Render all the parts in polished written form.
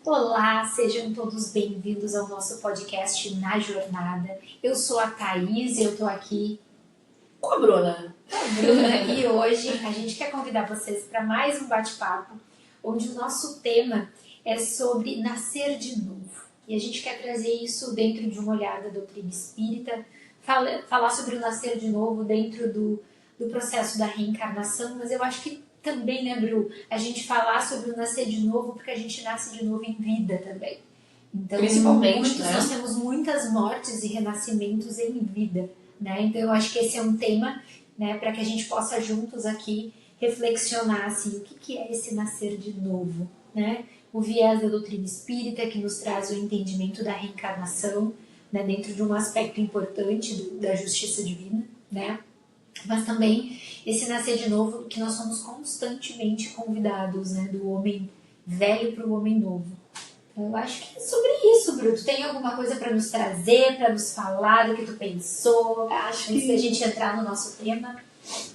Olá, sejam todos bem-vindos ao nosso podcast Na Jornada. Eu sou a Thaís e eu tô aqui com a Bruna. E hoje a gente quer convidar vocês para mais um bate-papo, onde o nosso tema é sobre nascer de novo. E a gente quer trazer isso dentro de uma olhada da doutrina espírita, falar sobre o nascer de novo dentro do processo da reencarnação, mas eu acho que também, né, Bru, a gente falar sobre o nascer de novo, porque a gente nasce de novo em vida também. Então, principalmente, né? Nós temos muitas mortes e renascimentos em vida, né? Então, eu acho que esse é um tema, né, para que a gente possa juntos aqui reflexionar, assim, o que é esse nascer de novo, né? O viés da doutrina espírita, que nos traz o entendimento da reencarnação, né, dentro de um aspecto importante da justiça divina, né? Mas também esse nascer de novo, que nós somos constantemente convidados, né, do homem velho para o homem novo. Então, eu acho que é sobre isso, Bruto. Tem alguma coisa para nos trazer, para nos falar do que tu pensou? Antes da gente entrar no nosso tema?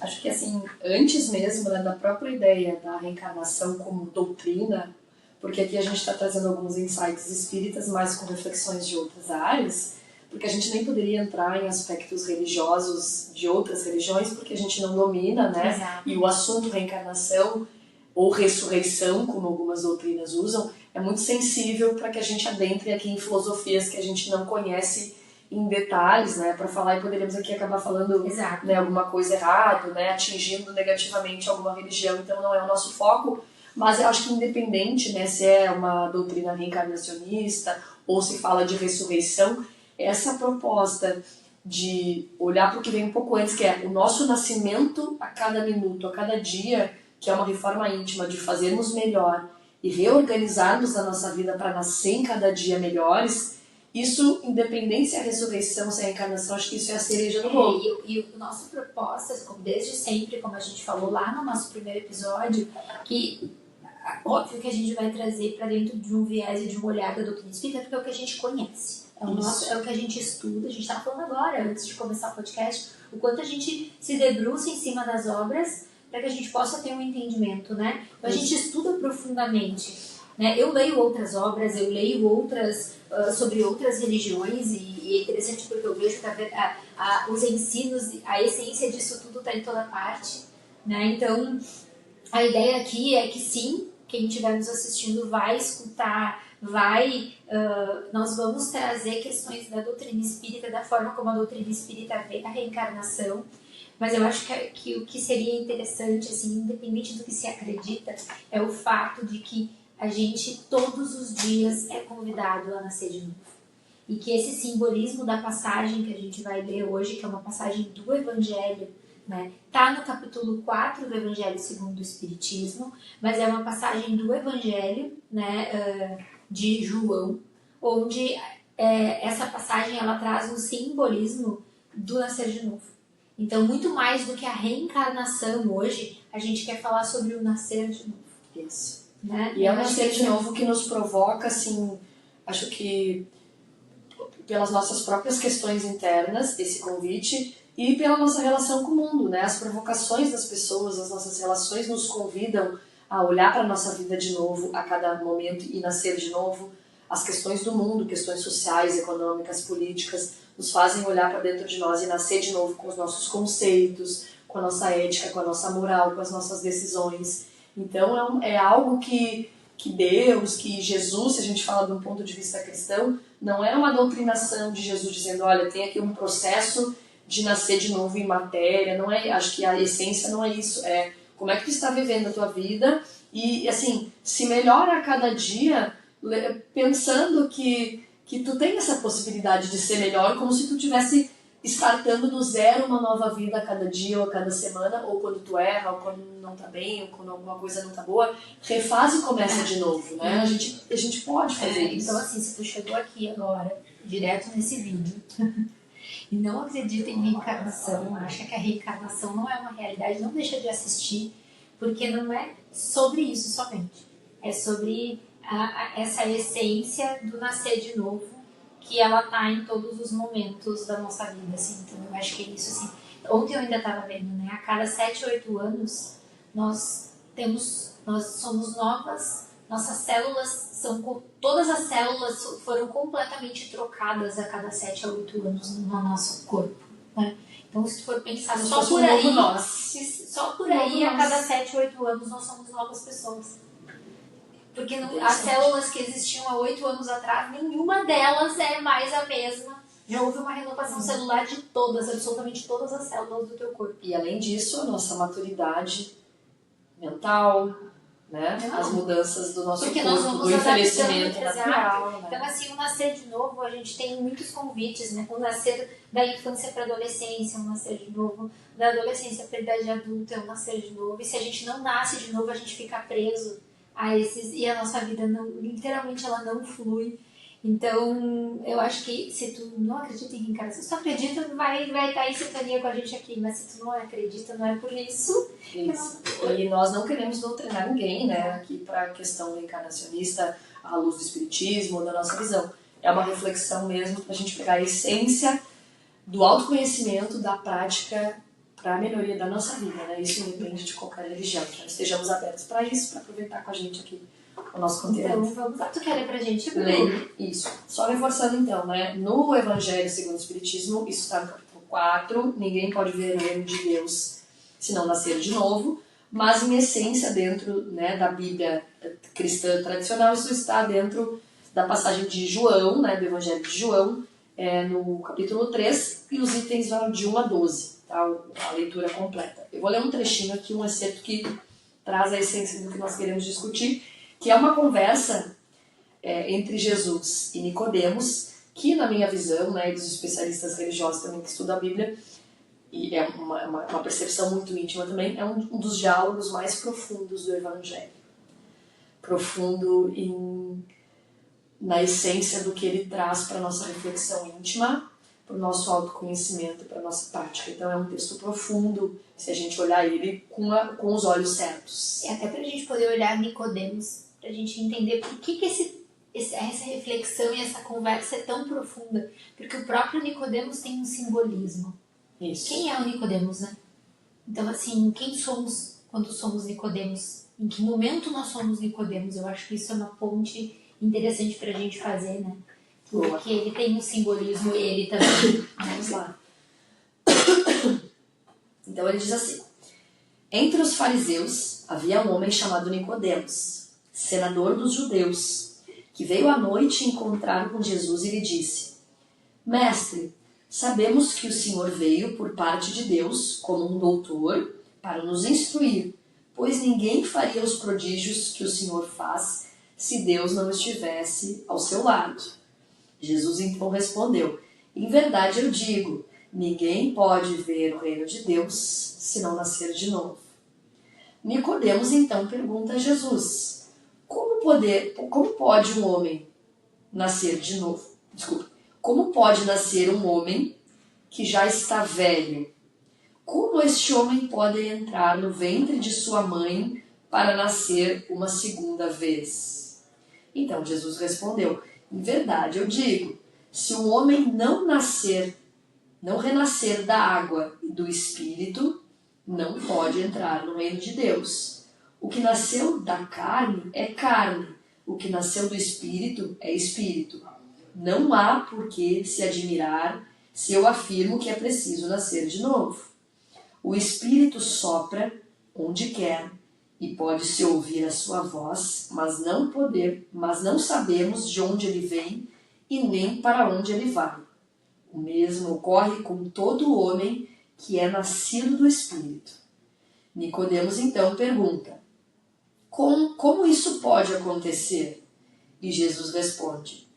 Acho que, assim, antes mesmo, né, da própria ideia da reencarnação como doutrina, porque aqui a gente está trazendo alguns insights espíritas, mas com reflexões de outras áreas, porque a gente nem poderia entrar em aspectos religiosos de outras religiões, porque a gente não domina, né? Exato. E o assunto reencarnação ou ressurreição, como algumas doutrinas usam, é muito sensível para que a gente adentre aqui em filosofias que a gente não conhece em detalhes, né? Para falar, e poderíamos aqui acabar falando, né, alguma coisa errada, né? Atingindo negativamente alguma religião, então não é o nosso foco. Mas eu acho que independente, né, se é uma doutrina reencarnacionista ou se fala de ressurreição, essa proposta de olhar para o que vem um pouco antes, que é o nosso nascimento a cada minuto, a cada dia, que é uma reforma íntima de fazermos melhor e reorganizarmos a nossa vida para nascer em cada dia melhores, isso, independente se é a ressurreição, se é a reencarnação, acho que isso é a cereja do bolo. E o nosso propósito, desde sempre, como a gente falou lá no nosso primeiro episódio, que óbvio que a gente vai trazer para dentro de um viés e de um olhar da doutrina espírita, porque é o que a gente conhece. É o que a gente estuda. A gente estava falando agora, antes de começar o podcast, o quanto a gente se debruça em cima das obras para que a gente possa ter um entendimento, né? Então, a gente estuda profundamente, né? Eu leio outras obras, eu leio outras sobre outras religiões e é interessante porque eu vejo que os ensinos, a essência disso tudo está em toda parte, né? Então, a ideia aqui é que sim, quem estiver nos assistindo vai escutar, nós vamos trazer questões da doutrina espírita, da forma como a doutrina espírita vê a reencarnação, mas eu acho que o que seria interessante, assim, independente do que se acredita, é o fato de que a gente todos os dias é convidado a nascer de novo. E que esse simbolismo da passagem que a gente vai ler hoje, que é uma passagem do Evangelho, né, tá no capítulo 4 do Evangelho segundo o Espiritismo, mas é uma passagem do Evangelho, né, de João, onde essa passagem ela traz um simbolismo do nascer de novo. Então, muito mais do que a reencarnação hoje, a gente quer falar sobre o nascer de novo. Isso. Né? E é o nascer de novo que nos provoca, assim, acho que pelas nossas próprias questões internas, esse convite, e pela nossa relação com o mundo, né? As provocações das pessoas, as nossas relações nos convidam a olhar para a nossa vida de novo a cada momento e nascer de novo. As questões do mundo, questões sociais, econômicas, políticas, nos fazem olhar para dentro de nós e nascer de novo com os nossos conceitos, com a nossa ética, com a nossa moral, com as nossas decisões. Então é algo que Deus, que Jesus, se a gente fala de um ponto de vista cristão, não é uma doutrinação de Jesus dizendo, olha, tem aqui um processo de nascer de novo em matéria, não é, acho que a essência não é isso, é como é que tu está vivendo a tua vida e, assim, se melhora a cada dia pensando que tu tem essa possibilidade de ser melhor, como se tu tivesse startando do zero uma nova vida a cada dia ou a cada semana, ou quando tu erra, ou quando não tá bem, ou quando alguma coisa não tá boa, refaz e começa de novo, né? A gente pode fazer isso. Então, assim, se tu chegou aqui agora, direto nesse vídeo, e não acredita em reencarnação, acha que a reencarnação não é uma realidade, não deixa de assistir, porque não é sobre isso somente. É sobre essa essência do nascer de novo, que ela tá em todos os momentos da nossa vida, assim. Então eu acho que é isso, assim. Ontem eu ainda estava vendo, né? A cada 7, 8 anos nós somos novas, nossas células todas as células foram completamente trocadas a cada 7 a 8 anos no nosso corpo, né? Então, se tu for pensar só por aí, a cada 7 a 8 anos nós somos novas pessoas. Porque as células que existiam há 8 anos atrás, nenhuma delas é mais a mesma. Já houve uma renovação celular de absolutamente todas as células do teu corpo. E além disso, a nossa maturidade mental, né? As mudanças do nosso corpo, do envelhecimento natural. Né? Então, assim, o nascer de novo, a gente tem muitos convites, né? O nascer da infância para a adolescência, o nascer de novo. Da adolescência para a idade adulta, é o nascer de novo. E se a gente não nasce de novo, a gente fica preso a esses... E a nossa vida, literalmente, ela não flui. Então, eu acho que se tu não acredita em reencarnação, se tu acredita, vai estar em sintonia com a gente aqui. Mas se tu não acredita, não é por isso. E nós não queremos doutrinar ninguém, né? Aqui para a questão reencarnacionista, à luz do espiritismo, da nossa visão. É uma reflexão mesmo para a gente pegar a essência do autoconhecimento, da prática para a melhoria da nossa vida, né? Isso independe de qualquer religião. Que nós estejamos abertos para isso, para aproveitar com a gente aqui o nosso conteúdo. Então, vamos lá. Tu quer ler pra gente? Leia. Isso. Só reforçando então, né? No Evangelho segundo o Espiritismo, isso está no capítulo 4, ninguém pode ver o reino de Deus se não nascer de novo, mas em essência dentro, né, da Bíblia cristã tradicional, isso está dentro da passagem de João, né, do Evangelho de João, no capítulo 3, e os itens vão de 1 a 12, tá? A leitura completa. Eu vou ler um trechinho aqui, um excerto que traz a essência do que nós queremos discutir, que é uma conversa entre Jesus e Nicodemos, que na minha visão, né, e dos especialistas religiosos também que estudam a Bíblia, e é uma percepção muito íntima também, é um dos diálogos mais profundos do Evangelho. Profundo na essência do que ele traz para a nossa reflexão íntima, para o nosso autoconhecimento, para a nossa prática. Então é um texto profundo, se a gente olhar ele com os olhos certos. Até para a gente poder olhar Nicodemos, para a gente entender por que essa reflexão e essa conversa é tão profunda. Porque o próprio Nicodemos tem um simbolismo. Isso. Quem é o Nicodemos, né? Então, assim, quem somos quando somos Nicodemos? Em que momento nós somos Nicodemos? Eu acho que isso é uma ponte interessante para a gente fazer, né? Porque ele tem um simbolismo, ele também. Vamos lá. Então ele diz assim: entre os fariseus havia um homem chamado Nicodemos, senador dos judeus, que veio à noite encontrar com Jesus e lhe disse: Mestre, sabemos que o Senhor veio por parte de Deus como um doutor para nos instruir, pois ninguém faria os prodígios que o Senhor faz se Deus não estivesse ao seu lado. Jesus então respondeu: em verdade eu digo, ninguém pode ver o reino de Deus se não nascer de novo. Nicodemos então pergunta a Jesus: como pode um homem nascer de novo? Como pode nascer um homem que já está velho? Como este homem pode entrar no ventre de sua mãe para nascer uma segunda vez? Então Jesus respondeu: em verdade eu digo, se um homem não renascer da água e do Espírito, não pode entrar no reino de Deus. O que nasceu da carne é carne, o que nasceu do Espírito é Espírito. Não há por que se admirar se eu afirmo que é preciso nascer de novo. O Espírito sopra onde quer e pode-se ouvir a sua voz, mas não sabemos de onde ele vem e nem para onde ele vai. O mesmo ocorre com todo homem que é nascido do Espírito. Nicodemos então pergunta: como isso pode acontecer? E Jesus responde: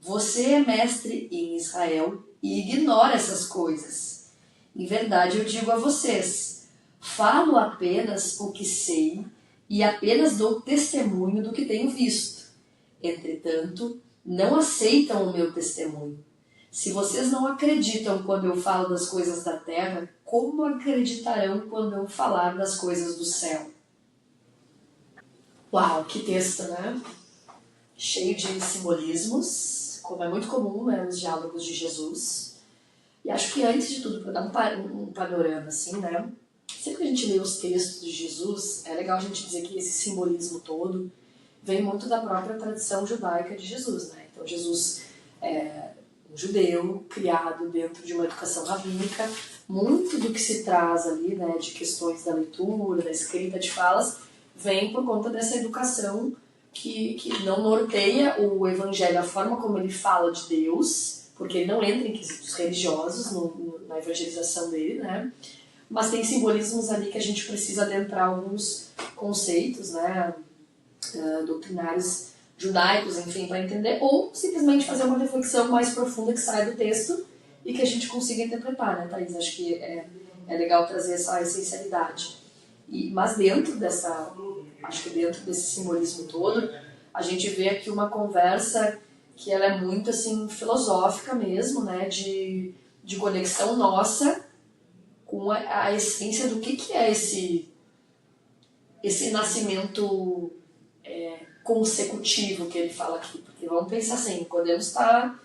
você é mestre em Israel e ignora essas coisas. Em verdade eu digo a vocês, falo apenas o que sei e apenas dou testemunho do que tenho visto. Entretanto, não aceitam o meu testemunho. Se vocês não acreditam quando eu falo das coisas da terra, como acreditarão quando eu falar das coisas do céu? Uau, que texto, né? Cheio de simbolismos, como é muito comum, né, nos diálogos de Jesus. E acho que antes de tudo, para dar um panorama assim, né? Sempre que a gente lê os textos de Jesus, é legal a gente dizer que esse simbolismo todo, vem muito da própria tradição judaica de Jesus, né? Então Jesus é um judeu criado dentro de uma educação rabínica, muito do que se traz ali, né, de questões da leitura, da escrita, de falas, vem por conta dessa educação que não norteia o evangelho, a forma como ele fala de Deus, porque ele não entra em quesitos religiosos na evangelização dele, né? Mas tem simbolismos ali que a gente precisa adentrar alguns conceitos, né, doutrinários judaicos, enfim, para entender, ou simplesmente fazer uma reflexão mais profunda que sai do texto e que a gente consiga interpretar, né, Thaís? Acho que é legal trazer essa essencialidade. Mas dentro desse simbolismo todo, a gente vê aqui uma conversa que ela é muito, assim, filosófica mesmo, né, de conexão nossa com a essência do que é esse nascimento consecutivo que ele fala aqui. Porque vamos pensar assim, Nicodemos tá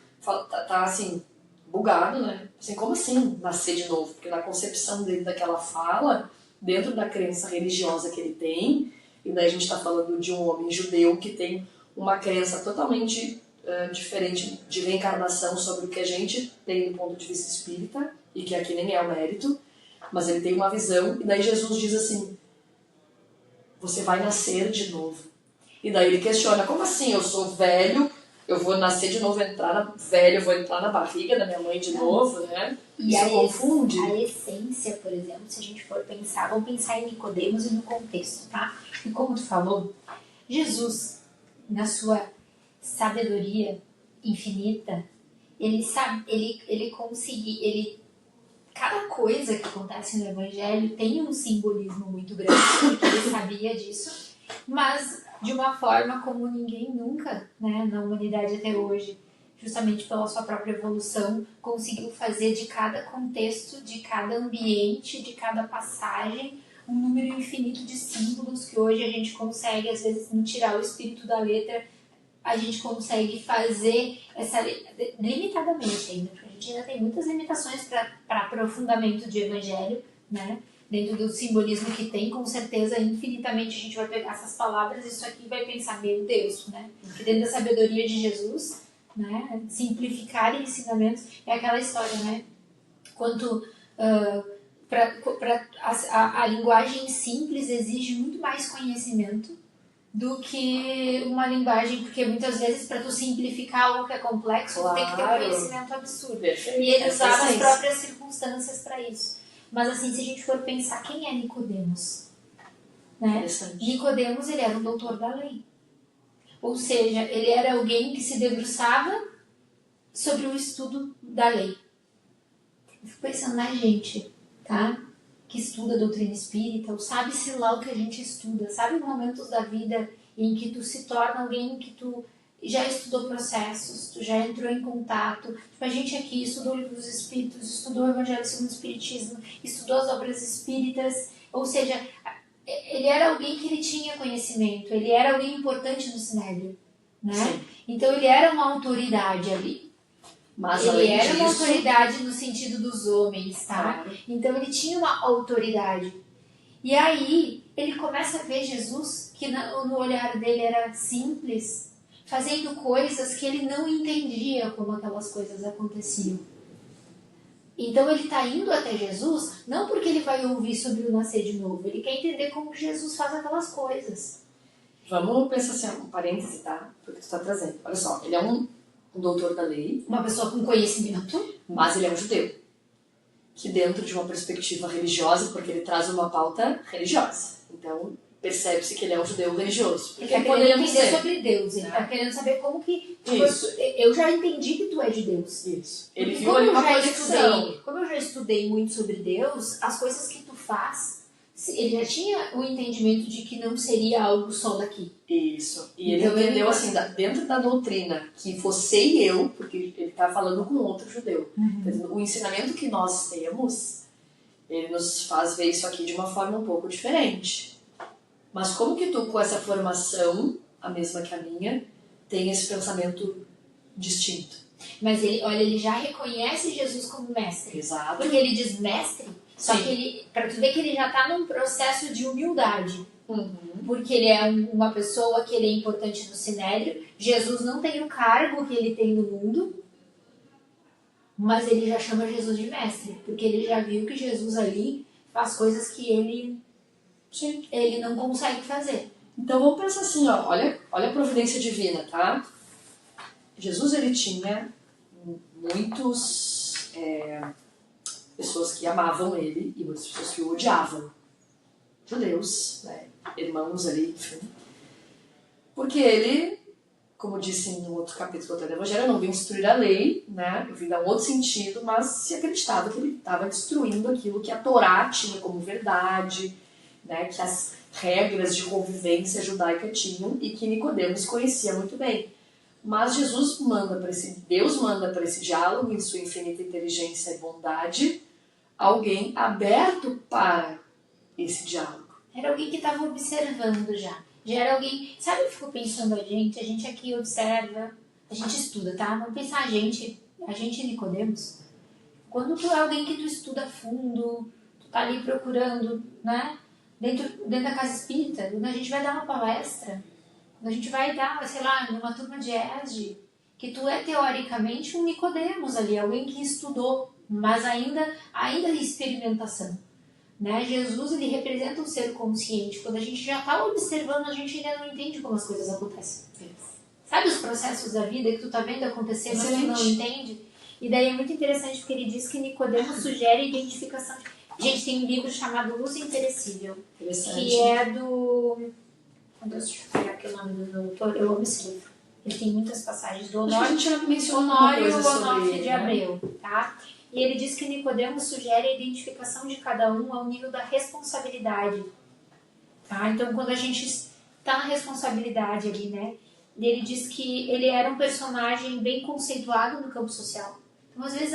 assim, bugado, né? Assim, como assim nascer de novo? Porque na concepção dele daquela fala, dentro da crença religiosa que ele tem, e daí a gente está falando de um homem judeu que tem uma crença totalmente diferente de reencarnação sobre o que a gente tem do ponto de vista espírita, e que aqui nem é o mérito, mas ele tem uma visão, e daí Jesus diz assim, você vai nascer de novo. E daí ele questiona, como assim? Eu sou velho, eu vou nascer de novo, eu vou entrar na barriga da minha mãe de novo, né? E isso confunde. A essência, por exemplo, se a gente for pensar, vamos pensar em Nicodemos e no contexto, tá? E como tu falou, Jesus, na sua sabedoria infinita, cada coisa que acontece no Evangelho tem um simbolismo muito grande, porque ele sabia disso, mas de uma forma como ninguém nunca, né, na humanidade até hoje, justamente pela sua própria evolução, conseguiu fazer de cada contexto, de cada ambiente, de cada passagem, um número infinito de símbolos que hoje a gente consegue, às vezes, não tirar o espírito da letra, a gente consegue fazer limitadamente ainda, porque a gente ainda tem muitas limitações para aprofundamento de evangelho, né? Dentro do simbolismo que tem, com certeza, infinitamente a gente vai pegar essas palavras e isso aqui vai pensar, meu Deus, né? Porque dentro da sabedoria de Jesus, né? Simplificar ensinamentos é aquela história, né? Quanto a linguagem simples exige muito mais conhecimento do que uma linguagem, porque muitas vezes para tu simplificar algo que é complexo, tu tem que ter um conhecimento absurdo. Perfeito. E ele usava as próprias circunstâncias para isso. Mas assim, se a gente for pensar, quem é Nicodemos? Né? Nicodemos, ele era um doutor da lei. Ou seja, ele era alguém que se debruçava sobre o estudo da lei. Eu fico pensando na gente, tá? Que estuda a doutrina espírita, ou sabe-se lá o que a gente estuda, sabe momentos da vida em que tu se torna alguém que tu já estudou processos, tu já entrou em contato, tipo, a gente aqui estudou o Livro dos Espíritos, estudou o Evangelho segundo o Espiritismo, estudou as obras espíritas, ou seja, ele era alguém que ele tinha conhecimento, ele era alguém importante no Sinédrio, né? Sim. Então ele era uma autoridade ali. Mas ele era uma autoridade no sentido dos homens, tá? Então ele tinha uma autoridade. E aí ele começa a ver Jesus, que no olhar dele era simples, fazendo coisas que ele não entendia como aquelas coisas aconteciam. Então ele está indo até Jesus, não porque ele vai ouvir sobre o nascer de novo, ele quer entender como Jesus faz aquelas coisas. Vamos pensar assim, um parêntese, tá? Porque tu está trazendo. Olha só, ele é um doutor da lei. Uma pessoa com conhecimento. Mas ele é um judeu. Que dentro de uma perspectiva religiosa, porque ele traz uma pauta religiosa. Então, percebe-se que ele é um judeu religioso. Porque ele querendo entender sobre Deus. Ele está querendo saber como que... Eu já entendi que tu é de Deus. Isso. Ele viu ali uma conexão. Como eu já estudei muito sobre Deus, as coisas que tu faz... Ele já tinha o entendimento de que não seria algo só daqui. Isso. E ele entendeu assim, dentro da doutrina, que você e eu, porque ele está falando com outro judeu, o ensinamento que nós temos, ele nos faz ver isso aqui de uma forma um pouco diferente. Mas como que tu, com essa formação, a mesma que a minha, tem esse pensamento distinto? Mas ele já reconhece Jesus como mestre. Exato. Porque ele diz mestre, só que para tu ver que ele já está num processo de humildade. porque ele é uma pessoa que ele é importante no Sinédrio. Jesus não tem o cargo que ele tem no mundo, mas ele já chama Jesus de mestre, porque ele já viu que Jesus ali faz coisas que ele não consegue fazer. Então vamos pensar assim, ó, olha a providência divina, tá? Jesus, ele tinha muitas pessoas que amavam ele e muitas pessoas que o odiavam. Judeus, né? Irmãos ali, enfim. Porque ele, como disse no outro capítulo do Evangelho, eu não vim destruir a lei, né? Eu vim dar um outro sentido, mas se acreditava que ele estava destruindo aquilo que a Torá tinha como verdade, né? Que as regras de convivência judaica tinham e que Nicodemos conhecia muito bem. Mas Deus manda para esse diálogo, em sua infinita inteligência e bondade, alguém aberto para esse diálogo. Era alguém que estava observando já. Já era alguém... Sabe o que eu fico pensando a gente aqui observa, a gente estuda, tá? Vamos pensar a gente e Nicodemos. Quando tu é alguém que tu estuda a fundo, tu tá ali procurando, né? Dentro da casa espírita, quando a gente vai dar uma palestra, quando a gente vai dar, sei lá, numa turma de ESG, que tu é teoricamente um Nicodemos ali, alguém que estudou, mas ainda em experimentação. Né? Jesus, ele representa um ser consciente. Quando a gente já está observando, a gente ainda não entende como as coisas acontecem. Sabe os processos da vida que tu tá vendo acontecer, mas tu não entende? E daí é muito interessante porque ele diz que Nicodemos sugere identificação. Gente, tem um livro chamado Luz Imperecível, que é do... Deixa eu pegar aqui o nome do autor. Eu amo esse livro. Ele tem muitas passagens do Honório de Abreu, tá? E ele diz que Nicodemos sugere a identificação de cada um ao nível da responsabilidade. Tá? Então, quando a gente está na responsabilidade ali, né? Ele diz que ele era um personagem bem conceituado no campo social. Então, às vezes,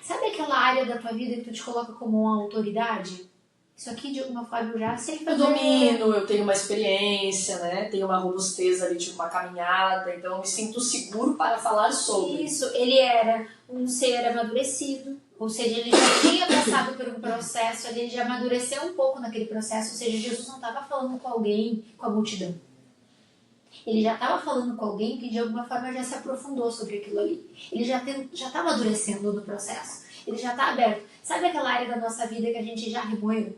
sabe aquela área da tua vida que tu te coloca como uma autoridade? Isso aqui, de alguma forma, eu já sei fazer. Eu domino, eu tenho uma experiência, né? Tenho uma robustez ali de uma caminhada, então eu me sinto seguro para falar sobre. Isso, ele era um ser amadurecido, ou seja, ele já tinha passado por um processo, ele já amadureceu um pouco naquele processo, ou seja, Jesus não estava falando com alguém, com a multidão. Ele já estava falando com alguém que de alguma forma já se aprofundou sobre aquilo ali. Ele já está amadurecendo no processo. Ele já está aberto. Sabe aquela área da nossa vida que a gente já remoeu?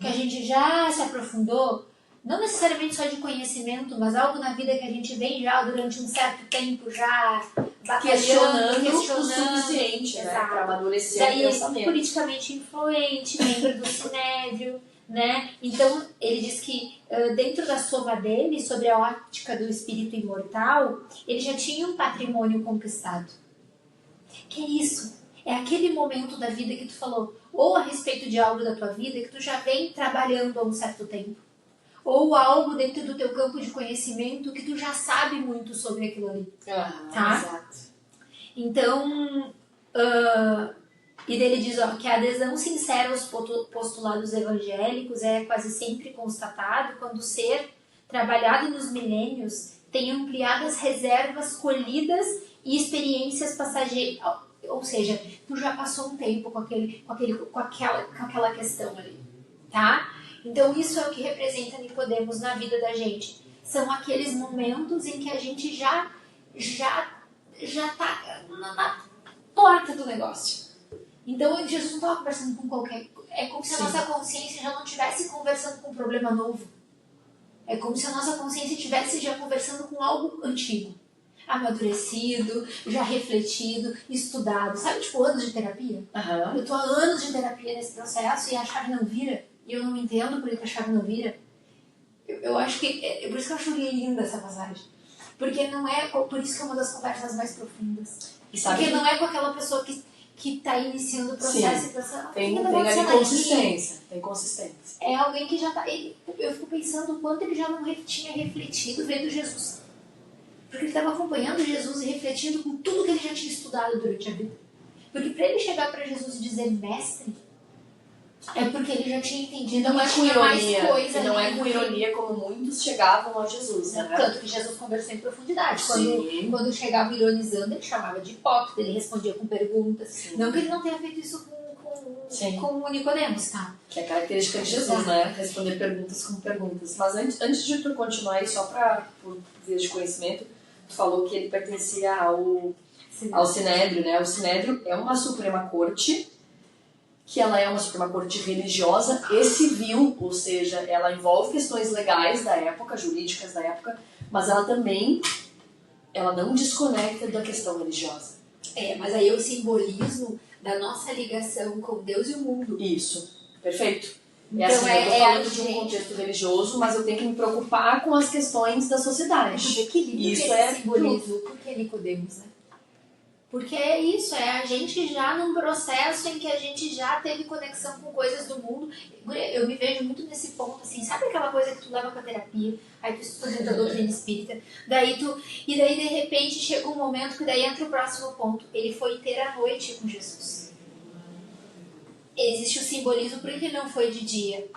Que a gente já se aprofundou? Não necessariamente só de conhecimento, mas algo na vida que a gente vem já durante um certo tempo já questionando o suficiente, né, para amadurecer o pensamento. Politicamente influente, membro do Sinédrio, né? Então, ele diz que dentro da soma dele, sobre a ótica do espírito imortal, ele já tinha um patrimônio conquistado. Que é isso? É aquele momento da vida que tu falou, ou a respeito de algo da tua vida que tu já vem trabalhando há um certo tempo, ou algo dentro do teu campo de conhecimento que tu já sabe muito sobre aquilo ali. Tá? Exato. Então, e dele diz que a adesão sincera aos postulados evangélicos é quase sempre constatado quando o ser, trabalhado nos milênios, tem ampliadas reservas colhidas e experiências passageiras. Ou seja, tu já passou um tempo com aquela questão ali, tá? Então isso é o que representa Nicodemos na vida da gente. São aqueles momentos em que a gente já tá na porta do negócio. Então Jesus não estava conversando com qualquer... É como se a nossa consciência já não estivesse conversando com um problema novo. É como se a nossa consciência estivesse já conversando com algo antigo. Amadurecido, já refletido, estudado. Sabe, tipo, anos de terapia? Eu tô há anos de terapia nesse processo e a chave não vira. E eu não entendo por que a chave não vira. Eu acho que... por isso que eu acho linda essa passagem. Porque não é... Por isso que é uma das conversas mais profundas. Porque não é com aquela pessoa que tá iniciando o processo e pensando... Tem ali consistência. Tem consistência. É alguém que já tá... Eu fico pensando o quanto ele já não tinha refletido vendo Jesus. Porque ele estava acompanhando Jesus e refletindo com tudo que ele já tinha estudado durante a vida. Porque para ele chegar para Jesus e dizer mestre, é porque ele já tinha entendido não que tinha mais coisa. Não é com ironia como muitos chegavam a Jesus, né? Tanto que Jesus conversou em profundidade. Quando chegava ironizando, ele chamava de hipócrita, ele respondia com perguntas. Sim. Não que ele não tenha feito isso com com o Nicodemos, tá? Que é a característica de Jesus, né? Responder perguntas com perguntas. Mas antes de tu continuar aí, só por via de conhecimento, tu falou que ele pertencia ao Sinédrio, né? O Sinédrio é uma Suprema Corte, que ela é uma Suprema Corte religiosa e civil, ou seja, ela envolve questões legais da época, jurídicas da época, mas ela não desconecta da questão religiosa. Mas aí é o simbolismo da nossa ligação com Deus e o mundo. Isso, perfeito. Então, eu tô falando de um contexto religioso, mas eu tenho que me preocupar com as questões da sociedade. Que lindo isso esse simbolismo. Por que Nicodemos, né? Porque é isso, é a gente já num processo em que a gente já teve conexão com coisas do mundo. Eu me vejo muito nesse ponto, assim, sabe aquela coisa que tu leva pra terapia, aí tu estuda a doutrina espírita, e daí de repente chega um momento que daí entra o próximo ponto. Ele foi inteira noite com Jesus. Existe o simbolismo porque ele não foi de dia.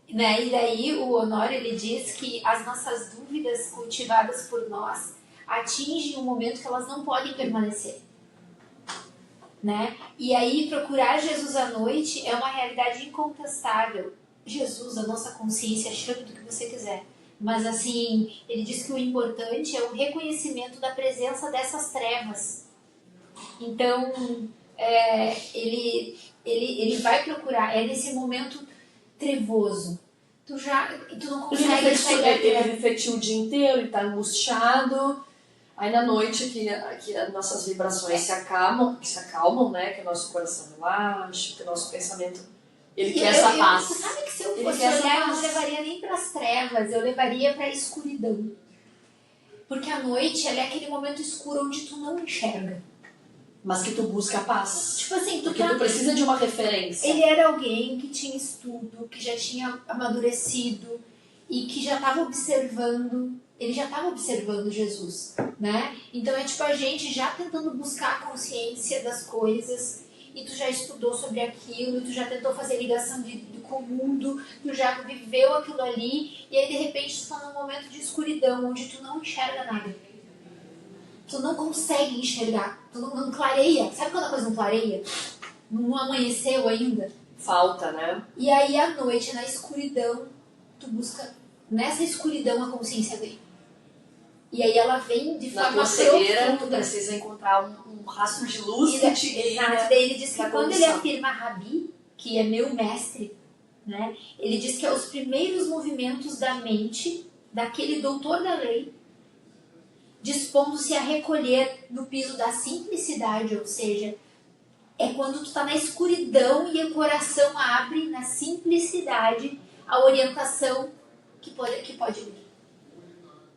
Né? E daí o Honório, ele diz que as nossas dúvidas cultivadas por nós atingem um momento que elas não podem permanecer, né? E aí procurar Jesus à noite é uma realidade incontestável. Jesus, a nossa consciência, chame do que você quiser, mas assim, ele diz que o importante é o reconhecimento da presença dessas trevas. Então ele vai procurar, é nesse momento trevoso. Tu não consegue sair da ele refletiu o dia inteiro, ele está angustiado. Aí na noite que as nossas vibrações se acalmam, né? Que o nosso coração relaxa, que o nosso pensamento quer essa paz. Você sabe que se eu fosse olhar, eu não levaria nem para as trevas, eu levaria para a escuridão. Porque a noite ela é aquele momento escuro onde tu não enxerga. Mas que tu busca a paz. Tipo assim, tu precisa de uma referência. Ele era alguém que tinha estudo, que já tinha amadurecido e que já estava observando. Ele já estava observando Jesus, né? Então é tipo a gente já tentando buscar a consciência das coisas, e tu já estudou sobre aquilo, e tu já tentou fazer ligação com o mundo, tu já viveu aquilo ali, e aí de repente tu está num momento de escuridão, onde tu não enxerga nada. Tu não consegue enxergar, tu não clareia. Sabe quando a coisa não clareia? Não amanheceu ainda? Falta, né? E aí à noite, na escuridão, tu busca, nessa escuridão a consciência vem. E aí ela vem de forma profunda. Na tua cegueira, tu precisa encontrar um rastro de luz que te guia. Exato. Daí ele diz que quando ele afirma Rabi, que é meu mestre, né? Ele diz que é os primeiros movimentos da mente daquele doutor da lei, dispondo-se a recolher no piso da simplicidade, ou seja, é quando tu está na escuridão e o coração abre na simplicidade a orientação que pode vir.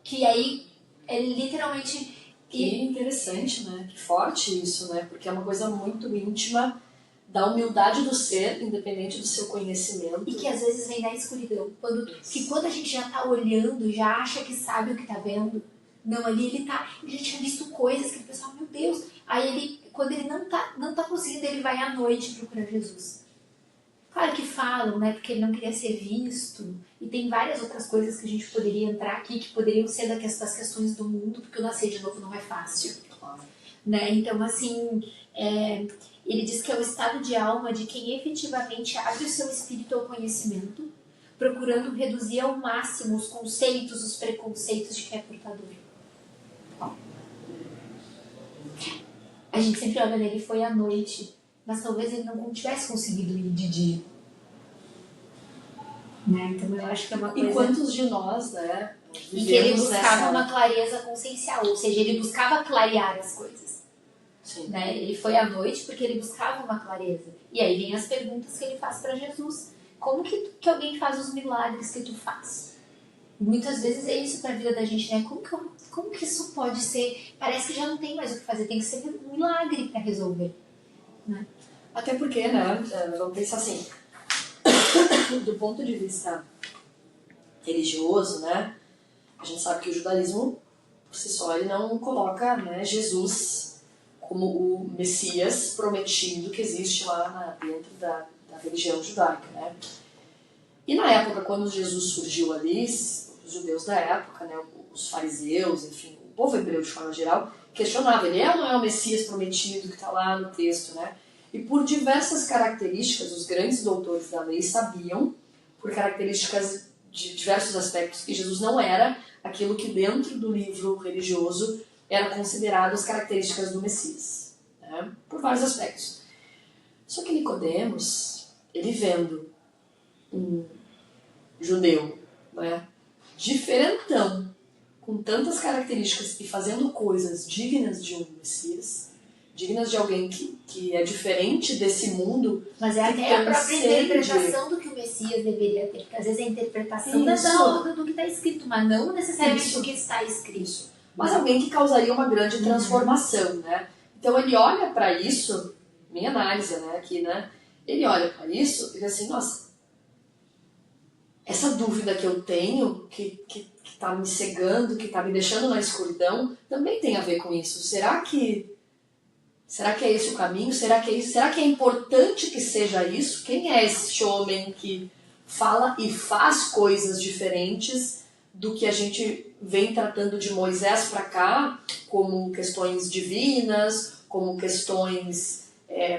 Que aí é literalmente... Que interessante, né? Que forte isso, né? Porque é uma coisa muito íntima da humildade do ser, independente do seu conhecimento. E que às vezes vem da escuridão. Que quando a gente já está olhando, já acha que sabe o que está vendo, não, ali ele já tinha visto coisas que o pessoal, meu Deus. Aí quando ele não tá conseguindo, ele vai à noite procurar Jesus. Claro que falam, né? Porque ele não queria ser visto. E tem várias outras coisas que a gente poderia entrar aqui, que poderiam ser das questões do mundo, porque o nascer de novo não é fácil. Né? Então, assim, ele diz que é o estado de alma de quem efetivamente abre o seu espírito ao conhecimento, procurando reduzir ao máximo os conceitos, os preconceitos de que é portador. A gente sempre olha nele, foi à noite, mas talvez ele não tivesse conseguido ir de dia. Né? Então eu acho que é uma coisa... E quantos de nós, né? Em que ele buscava uma clareza consciencial, ou seja, ele buscava clarear as coisas. Sim. Né? Ele foi à noite porque ele buscava uma clareza. E aí vem as perguntas que ele faz para Jesus. Como que alguém faz os milagres que tu faz? Muitas vezes é isso para a vida da gente, né? Como que isso pode ser? Parece que já não tem mais o que fazer, tem que ser um milagre para resolver. Né? Até porque, né? Vamos pensar assim, do ponto de vista religioso, né? A gente sabe que o judaísmo, por si só, ele não coloca, né, Jesus como o Messias prometido que existe lá dentro da religião judaica, né? E na época, quando Jesus surgiu ali, os judeus da época, né, os fariseus, enfim, o povo hebreu de forma geral, questionava, ele é ou não é o Messias prometido que está lá no texto, né? E por diversas características, os grandes doutores da lei sabiam, por características de diversos aspectos, que Jesus não era aquilo que dentro do livro religioso era considerado as características do Messias, né? Por vários aspectos. Só que Nicodemos, ele vendo um judeu, né, diferentão, com tantas características e fazendo coisas dignas de um Messias, dignas de alguém que é diferente desse mundo. Mas é até a própria interpretação do que o Messias deveria ter, porque às vezes é a interpretação do que está escrito, mas não necessariamente o que está escrito. Mas alguém que causaria uma grande transformação, né? Então ele olha para isso, minha análise, né, aqui, né? Ele olha para isso e diz assim, nossa, essa dúvida que eu tenho, que está me cegando, que está me deixando na escuridão, também tem a ver com isso. Será que é esse o caminho? Será que é isso? Será que é importante que seja isso? Quem é esse homem que fala e faz coisas diferentes do que a gente vem tratando de Moisés para cá, como questões divinas, como questões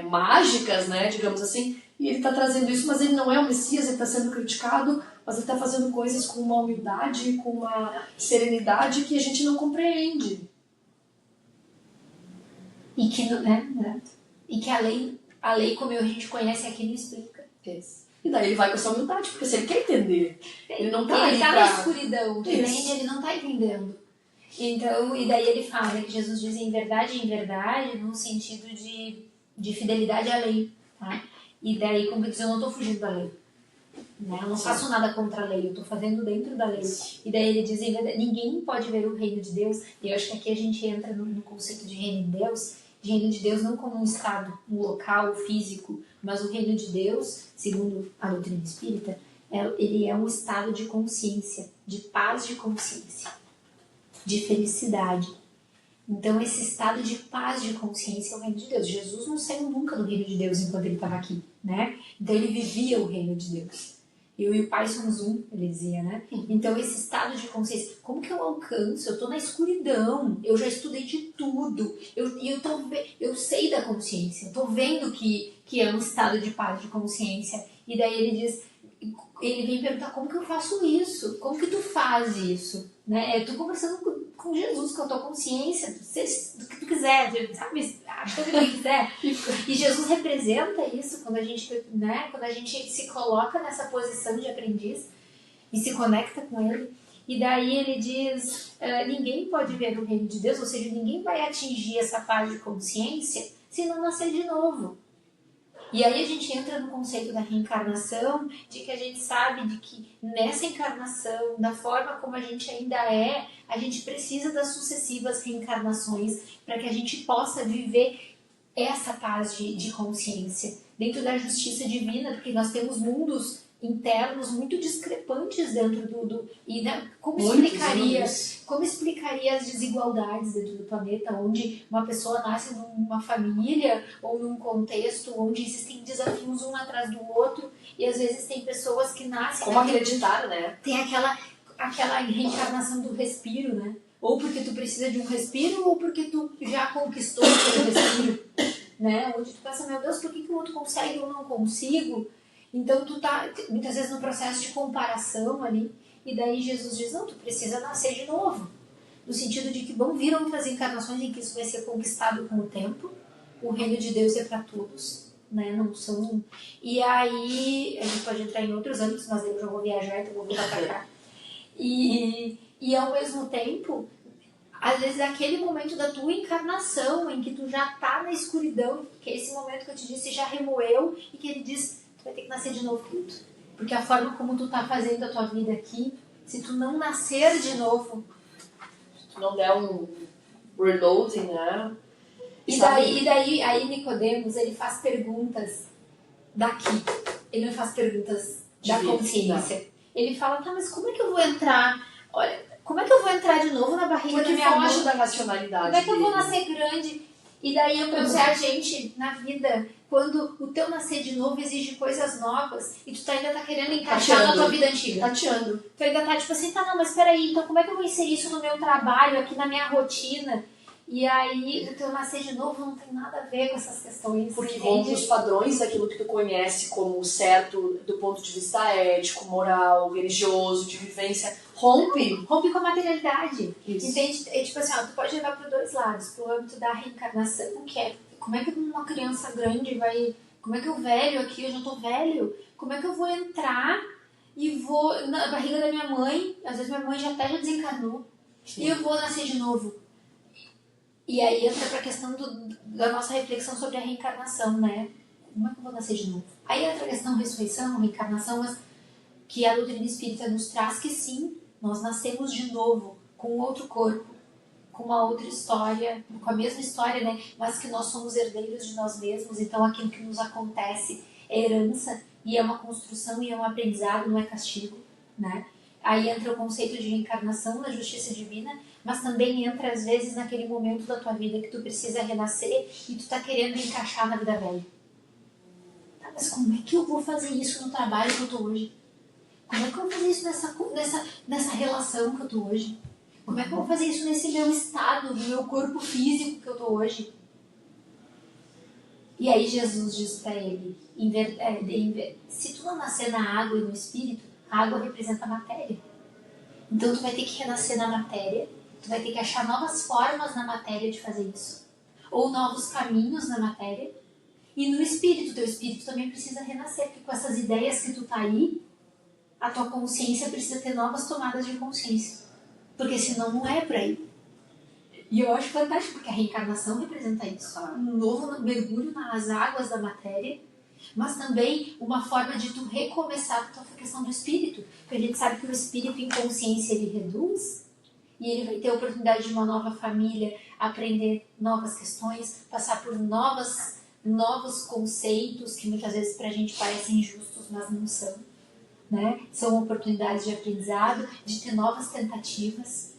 mágicas, né, digamos assim? E ele está trazendo isso, mas ele não é o Messias, ele está sendo criticado, mas ele está fazendo coisas com uma humildade, com uma serenidade que a gente não compreende. E que, né? E que a lei como a gente conhece aqui, não explica. Isso. E daí ele vai com essa humildade, porque se ele quer entender, ele não está ele tá na escuridão, ele não está entendendo. Então, e daí ele fala que Jesus diz em verdade, no sentido de fidelidade à lei. Tá? E daí, como diz, eu não estou fugindo da lei. Né? Eu não faço nada contra a lei, eu estou fazendo dentro da lei. E daí ele diz, em verdade, ninguém pode ver o reino de Deus. E eu acho que aqui a gente entra no conceito de reino de Deus não como um estado, um local físico, mas o reino de Deus, segundo a doutrina espírita, ele é um estado de consciência, de paz de consciência, de felicidade. Então esse estado de paz de consciência é o reino de Deus. Jesus não saiu nunca do reino de Deus enquanto ele estava aqui, né? Então ele vivia o reino de Deus. Eu e o Pai somos um, ele dizia, né? Então esse estado de consciência, como que eu alcanço? Eu estou na escuridão, eu já estudei de tudo, eu sei da consciência, eu estou vendo que é um estado de paz de consciência. E daí ele vem perguntar, como que eu faço isso? Como que tu faz isso? Né? Eu estou conversando com Jesus, com a tua consciência, do que tu quiser, sabe? Acha o que tu quiser. E Jesus representa isso quando a gente, né? Quando a gente se coloca nessa posição de aprendiz e se conecta com ele. E daí ele diz, ninguém pode ver o reino de Deus, ou seja, ninguém vai atingir essa paz de consciência se não nascer de novo. E aí a gente entra no conceito da reencarnação, de que a gente sabe de que nessa encarnação, da forma como a gente ainda é, a gente precisa das sucessivas reencarnações para que a gente possa viver essa paz de consciência dentro da justiça divina, porque nós temos mundos internos muito discrepantes dentro e né, como explicaria as desigualdades dentro do planeta, onde uma pessoa nasce numa família ou num contexto onde existem desafios um atrás do outro, e às vezes tem pessoas que nascem como acreditar, né? Tem aquela reencarnação do respiro, né? Ou porque tu precisa de um respiro, ou porque tu já conquistou o teu respiro, né? Onde tu pensa, meu Deus, por que o outro consegue e eu não consigo? Então tu tá muitas vezes no processo de comparação ali, e daí Jesus diz, não, tu precisa nascer de novo. No sentido de que vão vir outras encarnações em que isso vai ser conquistado com o tempo. O reino de Deus é para todos, né? Não são... E aí, a gente pode entrar em outros âmbitos, mas eu já vou viajar, então vou voltar para cá. E ao mesmo tempo, às vezes aquele momento da tua encarnação, em que tu já tá na escuridão, que é esse momento que eu te disse, já remoeu, e que ele diz, tu vai ter que nascer de novo, querido. Porque a forma como tu tá fazendo a tua vida aqui, se tu não nascer de novo, se tu não der um reloading, né? E daí aí Nicodemos, ele faz perguntas daqui. Ele não faz perguntas da consciência. Não. Ele fala, tá, mas como é que eu vou entrar? Olha, como é que eu vou entrar de novo na barriga da minha mãe? Foge da racionalidade. Como é que eu vou nascer grande? E daí eu penso, a gente, na vida, quando o teu nascer de novo exige coisas novas e tu ainda tá querendo encaixar na tua vida antiga. Tateando. Tu ainda tá tipo assim, tá, não, mas peraí, então como é que eu vou inserir isso no meu trabalho, aqui na minha rotina? E aí, o teu nascer de novo não tem nada a ver com essas questões. Porque rompe os padrões daquilo que tu conhece como certo do ponto de vista ético, moral, religioso, de vivência. Rompe com a materialidade. isso. Entende? É tipo assim, ó, tu pode levar para dois lados. Pro âmbito da reencarnação, que é como é que uma criança grande vai... Como é que eu velho aqui, eu já tô velho? Como é que eu vou entrar e vou na barriga da minha mãe? Às vezes minha mãe já desencarnou. Sim. E eu vou nascer de novo. E aí entra pra questão da nossa reflexão sobre a reencarnação, né? Como é que eu vou nascer de novo? Aí entra a questão ressurreição, reencarnação, mas que a doutrina espírita nos traz que sim, nós nascemos de novo, com outro corpo, com uma outra história, com a mesma história, né? Mas que nós somos herdeiros de nós mesmos, então aquilo que nos acontece é herança e é uma construção e é um aprendizado, não é castigo, né? Aí entra o conceito de reencarnação na justiça divina, mas também entra às vezes naquele momento da tua vida que tu precisa renascer e tu tá querendo encaixar na vida velha. Tá, mas como é que eu vou fazer isso no trabalho que eu tô hoje? Como é que eu vou fazer isso nessa relação que eu tô hoje? Como é que eu vou fazer isso nesse meu estado, no meu corpo físico que eu tô hoje? E aí Jesus diz para ele, se tu não nascer na água e no espírito, a água representa a matéria. Então tu vai ter que renascer na matéria, tu vai ter que achar novas formas na matéria de fazer isso. Ou novos caminhos na matéria. E no espírito, teu espírito também precisa renascer, porque com essas ideias que tu tá aí, a tua consciência precisa ter novas tomadas de consciência. Porque senão não é por aí. E eu acho fantástico, porque a reencarnação representa isso. Um novo mergulho nas águas da matéria, mas também uma forma de tu recomeçar a tua questão do espírito. Porque a gente sabe que o espírito em consciência ele reduz, e ele vai ter a oportunidade de uma nova família, aprender novas questões, passar por novos conceitos que muitas vezes pra gente parecem injustos, mas não são. Né? São oportunidades de aprendizado, de ter novas tentativas,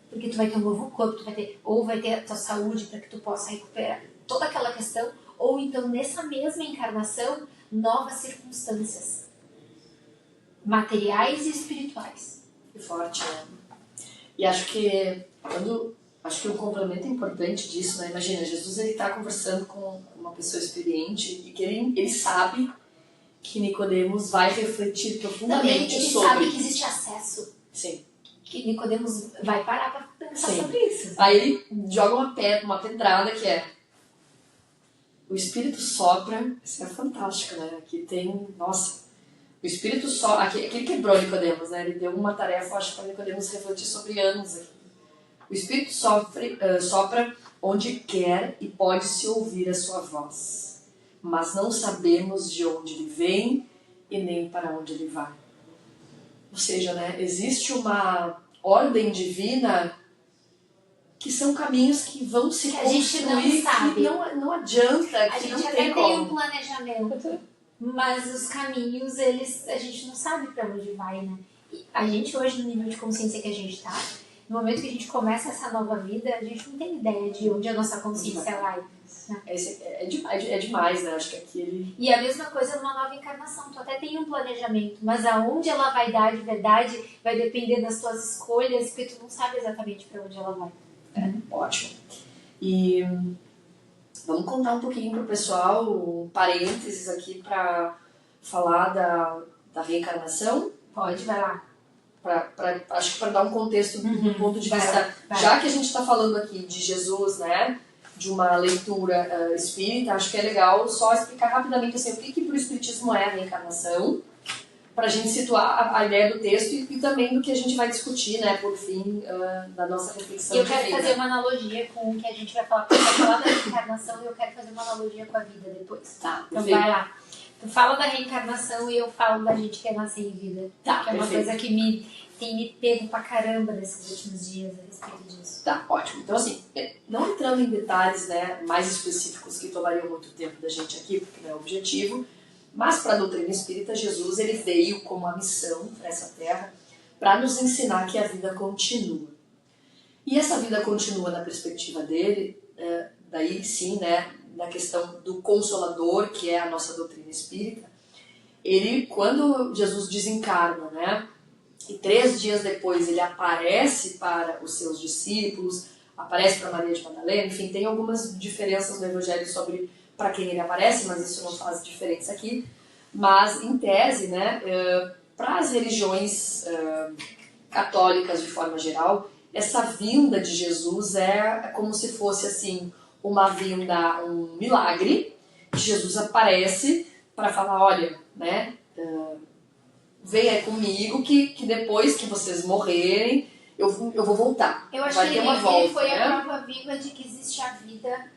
porque tu vai ter um novo corpo, vai ter a tua saúde para que tu possa recuperar toda aquela questão, ou então nessa mesma encarnação, novas circunstâncias materiais e espirituais. Que forte, né? E acho que um complemento importante disso, né? Imagina, Jesus ele está conversando com uma pessoa experiente e que ele sabe que Nicodemos vai refletir profundamente ele sobre... Ele sabe que existe acesso. Sim. Que Nicodemos vai parar para pensar Sim. sobre isso. Aí ele joga uma pedrada que é... O Espírito sopra... Isso é fantástico, né? Aqui tem... Nossa... O Espírito sopra... Aqui ele quebrou Nicodemos, né? Ele deu uma tarefa, acho, para Nicodemos refletir sobre anos aqui. O Espírito sopra onde quer e pode-se ouvir a sua voz. Mas não sabemos de onde ele vem e nem para onde ele vai. Ou seja, né, existe uma ordem divina que são caminhos que vão se construir, a gente não sabe. Que não adianta, a que gente não até tem tem como. Um planejamento, mas os caminhos, a gente não sabe para onde vai, né? E a gente hoje, no nível de consciência que a gente está, no momento que a gente começa essa nova vida, a gente não tem ideia de onde a nossa consciência vai. É demais, né? Acho que aqui ele... E a mesma coisa numa nova encarnação. Tu até tem um planejamento, mas aonde ela vai dar de verdade vai depender das tuas escolhas, porque tu não sabe exatamente para onde ela vai. Ótimo. E vamos contar um pouquinho pro pessoal, um parênteses aqui para falar da reencarnação. Pode, vai lá. Acho que para dar um contexto do ponto de vista... Já que a gente está falando aqui de Jesus, né? De uma leitura espírita, acho que é legal só explicar rapidamente assim, o que para o espiritismo é a reencarnação, para a gente situar a ideia do texto e também do que a gente vai discutir, né, por fim, da nossa reflexão. Eu quero fazer uma analogia com o que a gente vai falar, porque vai falar da reencarnação e eu quero fazer uma analogia com a vida depois. Tá, então vai lá. Tu fala da reencarnação e eu falo da gente que é nascer em vida. Tá, que é uma coisa que tem me pego pra caramba nesses últimos dias a respeito disso. Tá, ótimo. Então, assim, não entrando em detalhes, né, mais específicos que tomariam muito tempo da gente aqui, porque não é o objetivo, mas para a doutrina espírita, Jesus ele veio com uma missão para essa terra para nos ensinar que a vida continua. E essa vida continua na perspectiva dele, daí sim, né, na questão do Consolador, que é a nossa doutrina espírita. Ele, quando Jesus desencarna, né, e 3 dias depois ele aparece para os seus discípulos, aparece para Maria de Madalena, enfim, tem algumas diferenças no Evangelho sobre para quem ele aparece, mas isso não faz diferença aqui. Mas, em tese, né, para as religiões católicas de forma geral, essa vinda de Jesus é como se fosse assim uma vinda, um milagre, que Jesus aparece para falar, olha, né, venha comigo que depois que vocês morrerem, eu vou voltar. Eu acho Vai que ter uma volta, ele foi né? a prova viva de que existe a vida,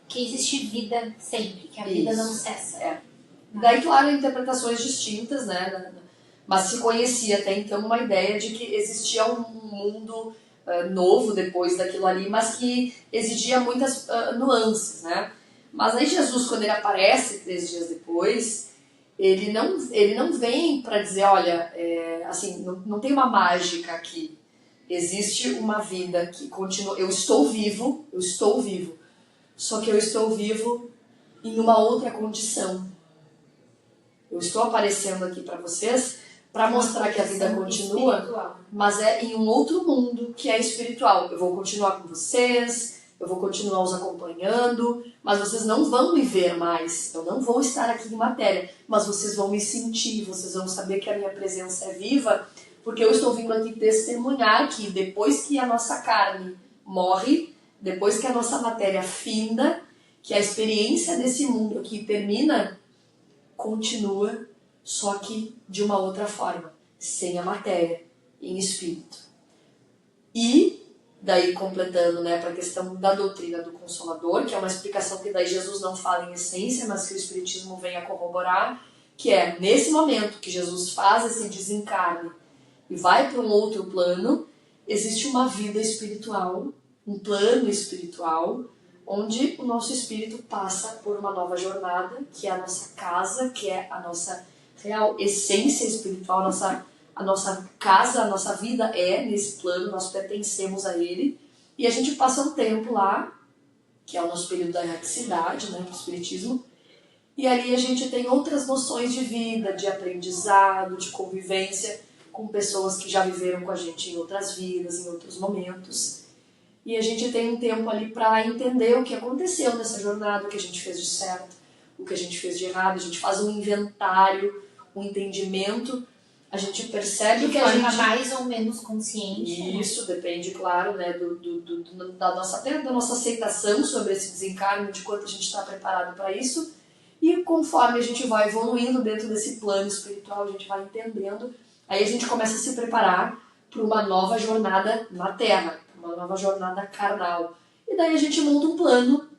que existe vida sempre, que a vida não cessa. Daí, claro, interpretações distintas, né? Mas se conhecia até então uma ideia de que existia um mundo novo depois daquilo ali, mas que exigia muitas nuances, né? Mas aí Jesus, quando ele aparece 3 dias depois, ele não vem para dizer, olha, assim, não tem uma mágica aqui. Existe uma vida que continua. Eu estou vivo, só que eu estou vivo em uma outra condição. Eu estou aparecendo aqui para vocês para mostrar que a vida continua, espiritual. Mas é em um outro mundo que é espiritual. Eu vou continuar com vocês, eu vou continuar os acompanhando, mas vocês não vão me ver mais. Eu não vou estar aqui em matéria, mas vocês vão me sentir, vocês vão saber que a minha presença é viva, porque eu estou vindo aqui testemunhar que depois que a nossa carne morre, depois que a nossa matéria finda, que a experiência desse mundo aqui termina, continua, só que de uma outra forma, sem a matéria, em espírito. E, daí completando, né, para a questão da doutrina do Consolador, que é uma explicação que daí Jesus não fala em essência, mas que o Espiritismo vem a corroborar, que é, nesse momento que Jesus faz esse desencarne e vai para um outro plano, existe uma vida espiritual, um plano espiritual, onde o nosso espírito passa por uma nova jornada, que é a nossa casa, que é a nossa real essência espiritual, a nossa casa, a nossa vida é nesse plano, nós pertencemos a ele, e a gente passa um tempo lá, que é o nosso período da erraticidade, né, do espiritismo, e ali a gente tem outras noções de vida, de aprendizado, de convivência com pessoas que já viveram com a gente em outras vidas, em outros momentos. E a gente tem um tempo ali para entender o que aconteceu nessa jornada, o que a gente fez de certo, o que a gente fez de errado. A gente faz um inventário, um entendimento. A gente percebe que a gente... De forma mais ou menos consciente. Isso, depende, claro, né, da nossa aceitação sobre esse desencarne, de quanto a gente está preparado para isso. E conforme a gente vai evoluindo dentro desse plano espiritual, a gente vai entendendo. Aí a gente começa a se preparar para uma nova jornada na Terra, uma nova jornada carnal. E daí a gente monta um plano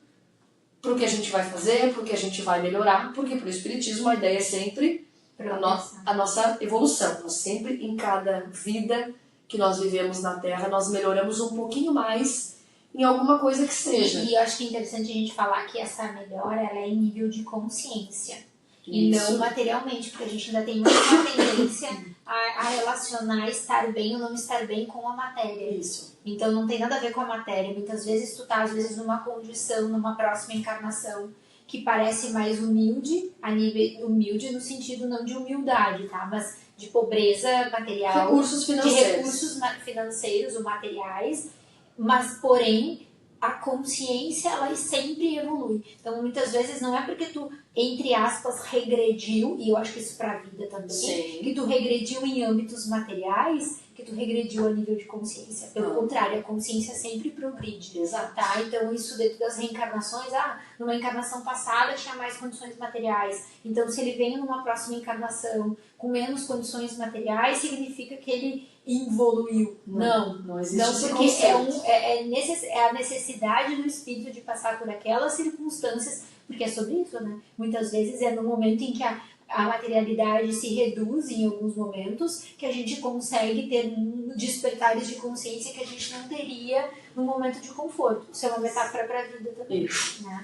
para o que a gente vai fazer, para o que a gente vai melhorar, porque para o Espiritismo a ideia é sempre a nossa evolução. Nós sempre, em cada vida que nós vivemos na Terra, nós melhoramos um pouquinho mais em alguma coisa que seja. E eu acho que é interessante a gente falar que essa melhora ela é em nível de consciência. Isso. E não materialmente, porque a gente ainda tem uma tendência a relacionar estar bem ou não estar bem com a matéria. Isso. Então não tem nada a ver com a matéria. Muitas vezes tu tá, às vezes, numa condição, numa próxima encarnação, que parece mais humilde, a nível humilde no sentido não de humildade, tá? Mas de pobreza material, recursos financeiros. De recursos financeiros ou materiais, mas porém a consciência ela sempre evolui. Então muitas vezes não é porque tu, entre aspas, regrediu, e eu acho que isso pra vida também, Sim. que tu regrediu em âmbitos materiais, que tu regrediu a nível de consciência. Pelo contrário, a consciência sempre progride. Exato. Tá? Então isso dentro das reencarnações, numa encarnação passada tinha mais condições materiais. Então se ele vem numa próxima encarnação com menos condições materiais, significa que ele evoluiu. Não existe não, esse porque conceito. é a necessidade do espírito de passar por aquelas circunstâncias, porque é sobre isso, né? Muitas vezes é no momento em que a materialidade se reduz em alguns momentos que a gente consegue ter despertares de consciência que a gente não teria no momento de conforto. Isso é uma metáfora para a vida também. Isso. Né?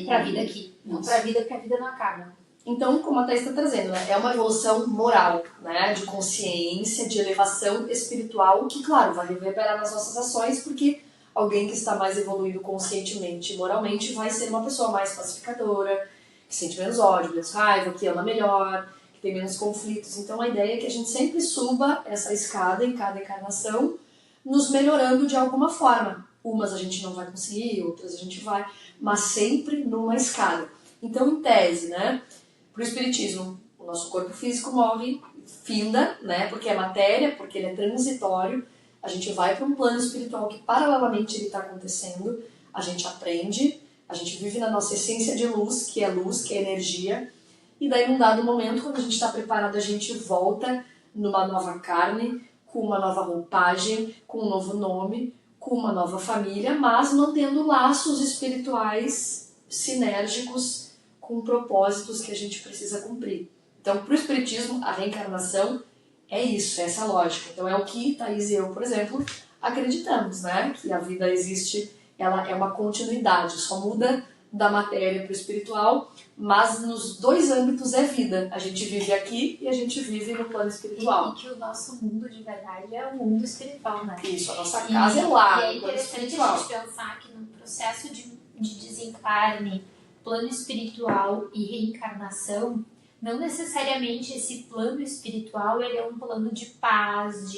Para a vida aqui. Não para a vida, porque a vida não acaba. Então, como a Thaís está trazendo, né, é uma evolução moral, né, de consciência, de elevação espiritual, que, claro, vai reverberar nas nossas ações, porque alguém que está mais evoluído conscientemente e moralmente vai ser uma pessoa mais pacificadora, que sente menos ódio, menos raiva, que ama melhor, que tem menos conflitos. Então, a ideia é que a gente sempre suba essa escada em cada encarnação, nos melhorando de alguma forma. Umas a gente não vai conseguir, outras a gente vai, mas sempre numa escala. Então, em tese, né, para o espiritismo, o nosso corpo físico morre, finda, né, porque é matéria, porque ele é transitório, a gente vai para um plano espiritual que paralelamente ele está acontecendo, a gente aprende, a gente vive na nossa essência de luz, que é energia, e daí num dado momento, quando a gente está preparado, a gente volta numa nova carne, com uma nova roupagem, com um novo nome, com uma nova família, mas mantendo laços espirituais sinérgicos com propósitos que a gente precisa cumprir. Então, para o espiritismo, a reencarnação é isso, é essa lógica. Então, é o que Thaís e eu, por exemplo, acreditamos, né? Que a vida existe, ela é uma continuidade, só muda da matéria para o espiritual, mas nos dois âmbitos é vida. A gente vive aqui e a gente vive no plano espiritual. E que o nosso mundo de verdade é o mundo espiritual, né? Isso, a nossa casa é lá, e é no plano interessante espiritual. a gente pensar que no processo de desencarne, plano espiritual e reencarnação, não necessariamente esse plano espiritual ele é um plano de paz,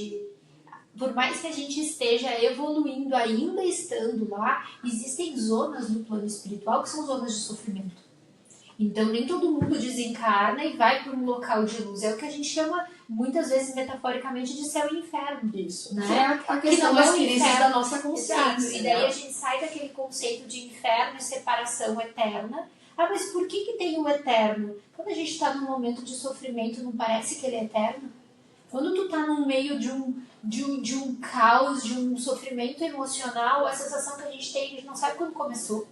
por mais que a gente esteja evoluindo, ainda estando lá, existem zonas no plano espiritual que são zonas de sofrimento. Então, nem todo mundo desencarna e vai para um local de luz. É o que a gente chama, muitas vezes, metaforicamente, de céu e inferno. Isso. Né? Que é a questão das crises da nossa consciência. Exato. E daí a gente sai daquele conceito de inferno e separação eterna. Ah, mas por que tem o eterno? Quando a gente está num momento de sofrimento, não parece que ele é eterno? Quando tu tá no meio de um caos, de um sofrimento emocional, a sensação que a gente tem, a gente não sabe quando começou.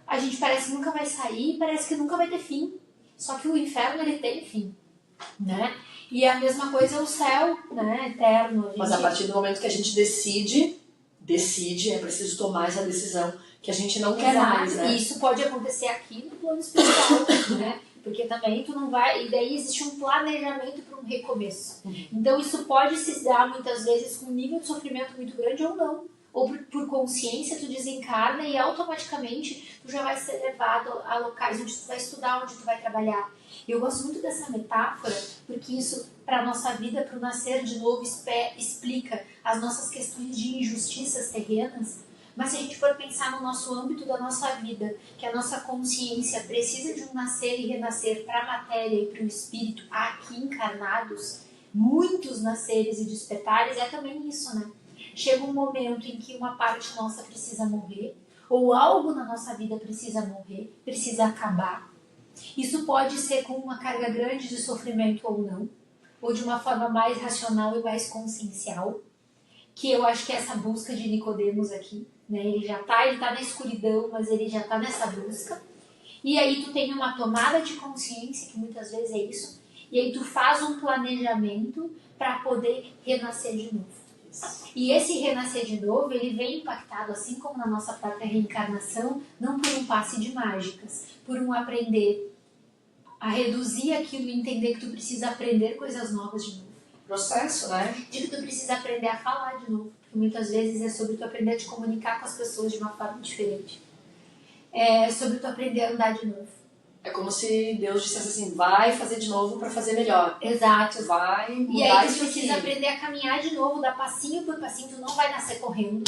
A gente parece que nunca vai sair, parece que nunca vai ter fim. Só que o inferno, ele tem fim, né? E a mesma coisa é o céu, né? Eterno. Mas a partir do momento que a gente decide, é preciso tomar essa decisão que a gente não quer mais, né? E isso pode acontecer aqui no plano espiritual, né? Porque também tu não vai... E daí existe um planejamento para um recomeço. Então isso pode se dar muitas vezes com um nível de sofrimento muito grande ou não. Ou por consciência tu desencarna e automaticamente tu já vai ser levado a locais onde tu vai estudar, onde tu vai trabalhar. Eu gosto muito dessa metáfora porque isso, para a nossa vida, para o nascer de novo, explica as nossas questões de injustiças terrenas. Mas se a gente for pensar no nosso âmbito da nossa vida, que a nossa consciência precisa de um nascer e renascer para a matéria e para o espírito aqui encarnados, muitos nasceres e despertares, é também isso, né? Chega um momento em que uma parte nossa precisa morrer, ou algo na nossa vida precisa morrer, precisa acabar. Isso pode ser com uma carga grande de sofrimento ou não, ou de uma forma mais racional e mais consciencial, que eu acho que é essa busca de Nicodemos aqui, né? Ele tá na escuridão, mas ele já tá nessa busca. E aí tu tem uma tomada de consciência, que muitas vezes é isso, e aí tu faz um planejamento para poder renascer de novo. E esse renascer de novo, ele vem impactado, assim como na nossa própria reencarnação, não por um passe de mágicas, por um aprender a reduzir aquilo e entender que tu precisa aprender coisas novas de novo. Processo, né? De que tu precisa aprender a falar de novo, porque muitas vezes é sobre tu aprender a te comunicar com as pessoas de uma forma diferente. É sobre tu aprender a andar de novo. É como se Deus dissesse assim, vai fazer de novo para fazer melhor. Exato. Vai mudar. E aí tu isso precisa aqui. aprender a caminhar de novo, dar passinho por passinho, tu não vai nascer correndo.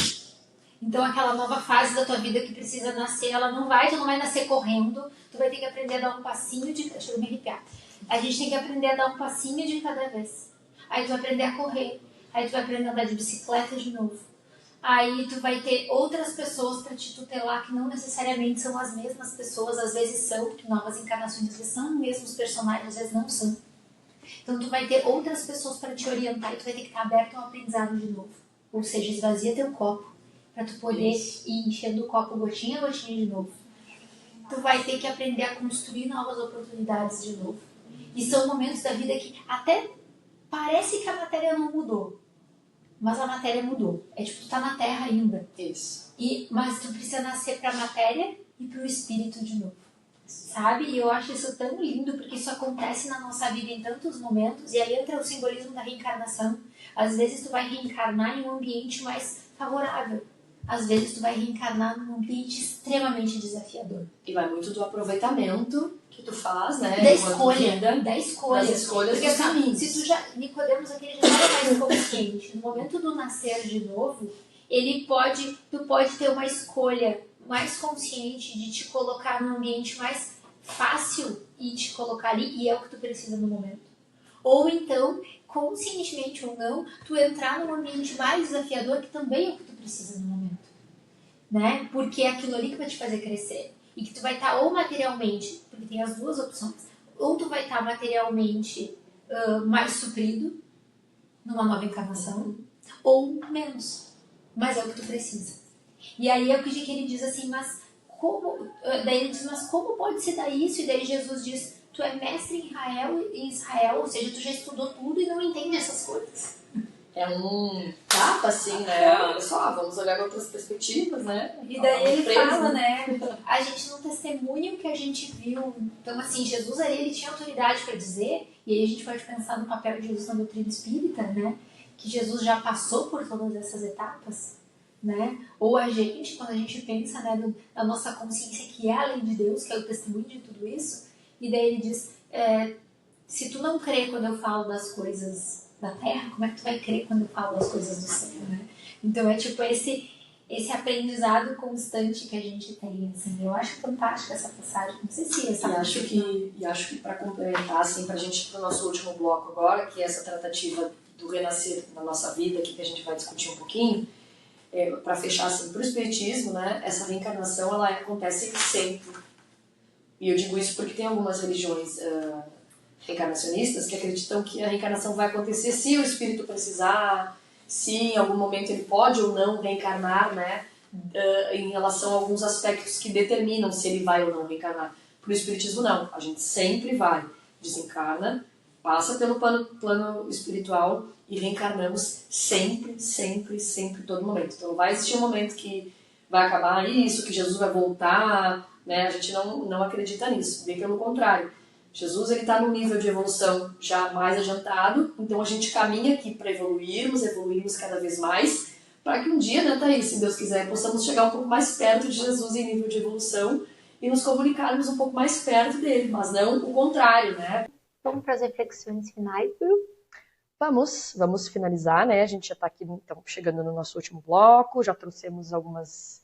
Então aquela nova fase da tua vida que precisa nascer, tu não vai nascer correndo, tu vai ter que aprender a dar um passinho de... Deixa eu me arrepiar. A gente tem que aprender a dar um passinho de cada vez. Aí tu vai aprender a correr, aí tu vai aprender a andar de bicicleta de novo. Aí tu vai ter outras pessoas para te tutelar que não necessariamente são as mesmas pessoas, às vezes são, porque novas encarnações às vezes são os mesmos personagens, às vezes não são. Então tu vai ter outras pessoas para te orientar e tu vai ter que estar aberto ao aprendizado de novo. Ou seja, esvazia teu copo para tu poder ir enchendo o copo gotinha a gotinha de novo. Tu vai ter que aprender a construir novas oportunidades de novo. E são momentos da vida que até parece que a matéria não mudou. Mas a matéria mudou. É tipo, tu tá na Terra ainda. Isso. Mas tu precisa nascer pra matéria e pro espírito de novo. Sabe? E eu acho isso tão lindo, porque isso acontece na nossa vida em tantos momentos. E aí entra o simbolismo da reencarnação. Às vezes tu vai reencarnar em um ambiente mais favorável. Às vezes tu vai reencarnar num ambiente extremamente desafiador. E vai muito do aproveitamento que tu faz, né? Da escolha. Das escolhas porque dos caminhos. Se tu já... Nicodemos aqui já era mais consciente. No momento do nascer de novo, tu pode ter uma escolha mais consciente de te colocar num ambiente mais fácil e te colocar ali, e é o que tu precisa no momento. Ou então, conscientemente ou não, tu entrar num ambiente mais desafiador, que também é o que tu precisa no momento, né? Porque é aquilo ali que vai te fazer crescer. E que tu vai estar ou materialmente, porque tem as duas opções, ou tu vai estar materialmente mais suprido numa nova encarnação, ou menos. Mas é o que tu precisa. E aí é o que ele diz assim, mas como? Daí ele diz, mas como pode se dar isso? E daí Jesus diz, tu é mestre em Israel, ou seja, tu já estudou tudo e não entende essas coisas. É um tapa, assim, né? Olha só, vamos olhar outras perspectivas, né? E daí ele fala, né? A gente não testemunha o que a gente viu. Então, assim, Jesus ali, ele tinha autoridade para dizer, e aí a gente pode pensar no papel de Jesus na doutrina espírita, né? Que Jesus já passou por todas essas etapas, né? Ou a gente, quando a gente pensa, né, da nossa consciência que é além de Deus, que é o testemunho de tudo isso, e daí ele diz, se tu não crê quando eu falo das coisas da terra, como é que tu vai crer quando eu falo das coisas do céu, né? Então é tipo esse aprendizado constante que a gente tem, assim. Eu acho fantástica essa passagem, não sei se essa e acho que para complementar, assim, pra gente ir pro nosso último bloco agora, que é essa tratativa do renascer na nossa vida, aqui que a gente vai discutir um pouquinho, para fechar, assim, pro espiritismo, né, essa reencarnação, ela acontece sempre. E eu digo isso porque tem algumas religiões reencarnacionistas que acreditam que a reencarnação vai acontecer se o espírito precisar, se em algum momento ele pode ou não reencarnar, né, em relação a alguns aspectos que determinam se ele vai ou não reencarnar. Para o espiritismo não, a gente sempre vai, desencarna, passa pelo plano espiritual e reencarnamos sempre, sempre, sempre, todo momento. Então vai existir um momento que vai acabar isso, que Jesus vai voltar, né? A gente não acredita nisso, bem pelo contrário. Jesus está num nível de evolução já mais adiantado, então a gente caminha aqui para evoluirmos cada vez mais, para que um dia, né, Thaís, se Deus quiser, possamos chegar um pouco mais perto de Jesus em nível de evolução e nos comunicarmos um pouco mais perto dele, mas não o contrário, né? Vamos para as reflexões finais. Vamos finalizar, né? A gente já está aqui, então, chegando no nosso último bloco, já trouxemos algumas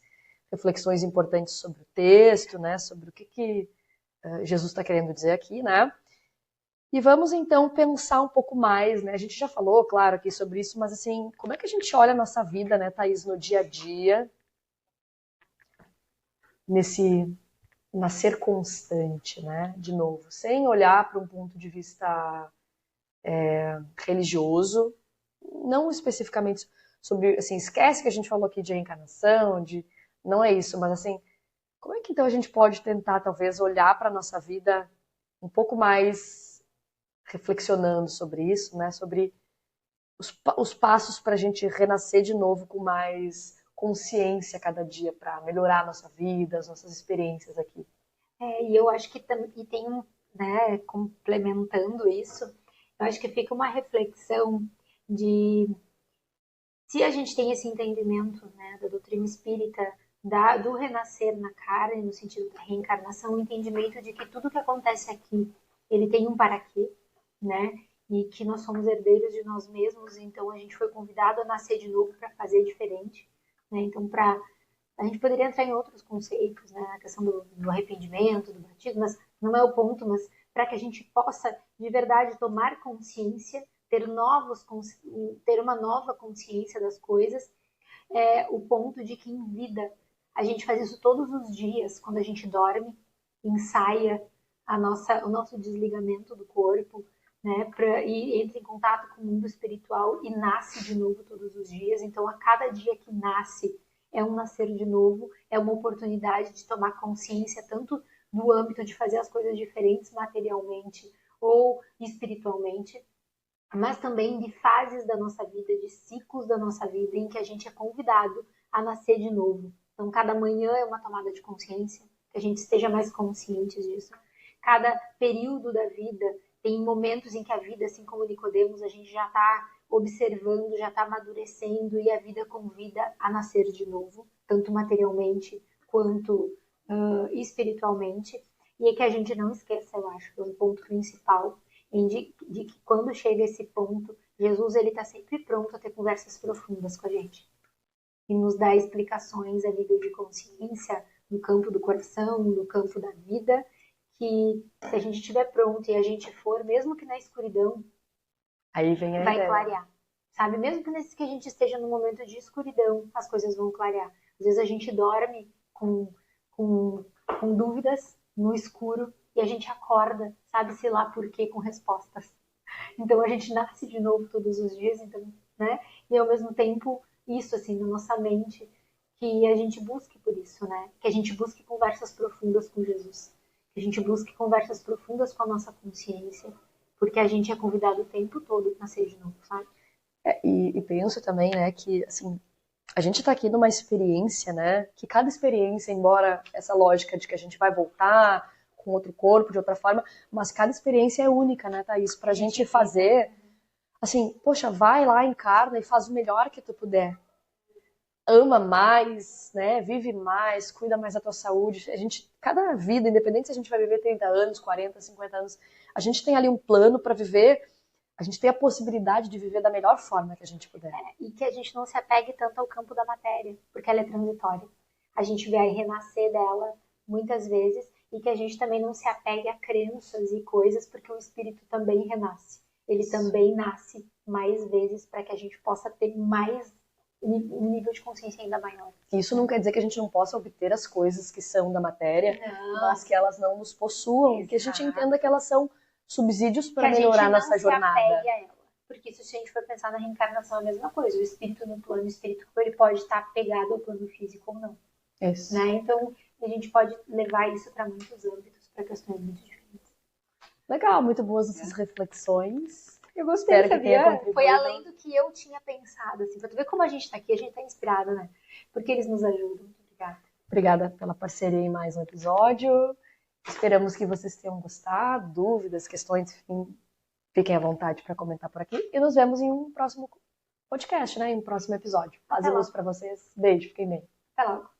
reflexões importantes sobre o texto, né? Sobre o que Jesus está querendo dizer aqui, né? E vamos, então, pensar um pouco mais, né? A gente já falou, claro, aqui sobre isso, mas, assim, como é que a gente olha a nossa vida, né, Thaís, no dia a dia, nesse nascer constante, né? De novo, sem olhar para um ponto de vista religioso, não especificamente sobre, assim, esquece que a gente falou aqui de reencarnação, não é isso, mas, assim, como é que, então, a gente pode tentar, talvez, olhar para a nossa vida um pouco mais reflexionando sobre isso, né? Sobre os passos para a gente renascer de novo com mais consciência cada dia para melhorar a nossa vida, as nossas experiências aqui. E eu acho que tem né, complementando isso, eu acho que fica uma reflexão de se a gente tem esse entendimento, né, da doutrina espírita, do renascer na carne, no sentido da reencarnação, o entendimento de que tudo que acontece aqui, ele tem um para quê, né? E que nós somos herdeiros de nós mesmos, então a gente foi convidado a nascer de novo para fazer diferente, né? Então, a gente poderia entrar em outros conceitos, né? A questão do arrependimento, do batismo, mas não é o ponto, mas para que a gente possa, de verdade, tomar consciência, ter uma nova consciência das coisas, o ponto de que em vida a gente faz isso todos os dias, quando a gente dorme, ensaia o nosso desligamento do corpo, né, e entra em contato com o mundo espiritual e nasce de novo todos os dias. Então, a cada dia que nasce é um nascer de novo, é uma oportunidade de tomar consciência tanto do âmbito de fazer as coisas diferentes materialmente ou espiritualmente, mas também de fases da nossa vida, de ciclos da nossa vida em que a gente é convidado a nascer de novo. Então, cada manhã é uma tomada de consciência, que a gente esteja mais consciente disso. Cada período da vida tem momentos em que a vida, assim como Nicodemos, a gente já está observando, já está amadurecendo e a vida convida a nascer de novo, tanto materialmente quanto espiritualmente. E é que a gente não esqueça, eu acho, que é um ponto principal, de que quando chega esse ponto, Jesus está sempre pronto a ter conversas profundas com a gente. e nos dá explicações a nível de consciência, no campo do coração, no campo da vida, que se a gente estiver pronto e a gente for, mesmo que na escuridão, Aí vem a vai ideia. clarear. Sabe? Mesmo que a gente esteja num momento de escuridão, as coisas vão clarear. Às vezes a gente dorme com dúvidas no escuro e a gente acorda, sabe-se lá por quê, com respostas. Então a gente nasce de novo todos os dias, então, né? E ao mesmo tempo, isso assim, na nossa mente, que a gente busque por isso, né? Que a gente busque conversas profundas com Jesus. Que a gente busque conversas profundas com a nossa consciência. Porque a gente é convidado o tempo todo para nascer de novo, sabe? E penso também, né, que, assim, a gente está aqui numa experiência, né, que cada experiência, embora essa lógica de que a gente vai voltar com outro corpo, de outra forma, mas cada experiência é única, né, Thaís? Pra gente fazer, assim, poxa, vai lá, encarna e faz o melhor que tu puder. Ama mais, né, vive mais, cuida mais da tua saúde. A gente, cada vida, independente se a gente vai viver 30 anos, 40, 50 anos, a gente tem ali um plano para viver. A gente tem a possibilidade de viver da melhor forma que a gente puder. E que a gente não se apegue tanto ao campo da matéria, porque ela é transitória. A gente vai renascer dela muitas vezes e que a gente também não se apegue a crenças e coisas, porque o espírito também renasce. Ele também nasce mais vezes para que a gente possa ter um nível de consciência ainda maior. Isso não quer dizer que a gente não possa obter as coisas que são da matéria, mas que elas não nos possuam, Exato. Que a gente entenda que elas são subsídios para melhorar nossa jornada. Que a gente não se apegue a ela. Porque se a gente for pensar na reencarnação, é a mesma coisa. O espírito no plano espiritual, ele pode estar apegado ao plano físico ou não. Isso. Né? Então, a gente pode levar isso para muitos âmbitos, para questões muito diferentes. Legal, muito boas essas reflexões. Eu gostei, sabia? Foi além do que eu tinha pensado. Assim, pra tu ver como a gente tá aqui, a gente tá inspirada, né? Porque eles nos ajudam. Muito obrigada. Obrigada pela parceria em mais um episódio. Esperamos que vocês tenham gostado, dúvidas, questões, enfim, fiquem à vontade para comentar por aqui. E nos vemos em um próximo podcast, né? Em um próximo episódio. Paz e luz para vocês. Beijo, fiquem bem. Até logo.